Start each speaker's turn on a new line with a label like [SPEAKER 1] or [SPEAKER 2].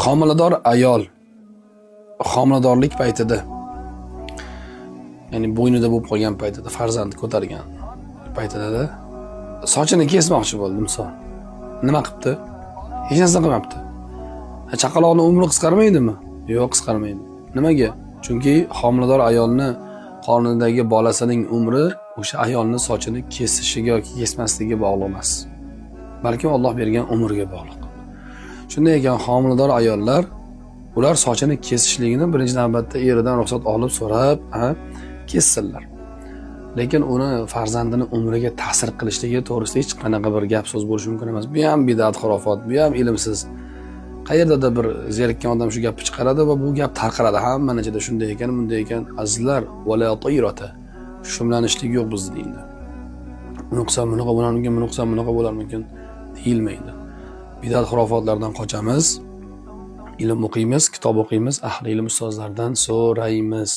[SPEAKER 1] Homilador ayol homiladorlik paytida, ya'ni bo'ynida bo'lib qolgan paytida, farzand ko'targan paytida sochini kesmoqchi bo'ldi misol. Nima qilibdi? Hech narsa qilmabdi. Chaqaloqning umri qisqarmaydimi? Yo'q, qisqarmaydi. Nimaga? Chunki homilador ayolni qornidagi bolasining umri o'sha ayolning sochini kesishiga yoki kesmasligiga bog'liq emas. Balki Alloh bergan umrga bog'liq. Shunday ekan, homilador ayollar ular sochini kesishligini birinchi navbatda eridan ruxsat olib so'rab, kessinlar. Lekin uni farzandini umriga ta'sir qilishligi to'g'risida hech qanaqa bir gap so'z bo'lishi mumkin emas. Bu ham bidat, xurofot, bu ham ilmsiz. Qayerda bir zerikkan odam shu gapni chiqaradi va bu gap tarqaladi. Hamma ichida shunday ekan, bunday ekan. Azizlar, wala tayrata. Shumlanishlik yo'q bizning dinda. Nuqson bunaqa bo'larmikin, nuqson bunaqa bo'larmikin deyilmaydi. Bidat, xurofotlardan qochamiz. Ilm o'qiymiz, kitob o'qiymiz, ahli ilm ustozlardan so'raymiz.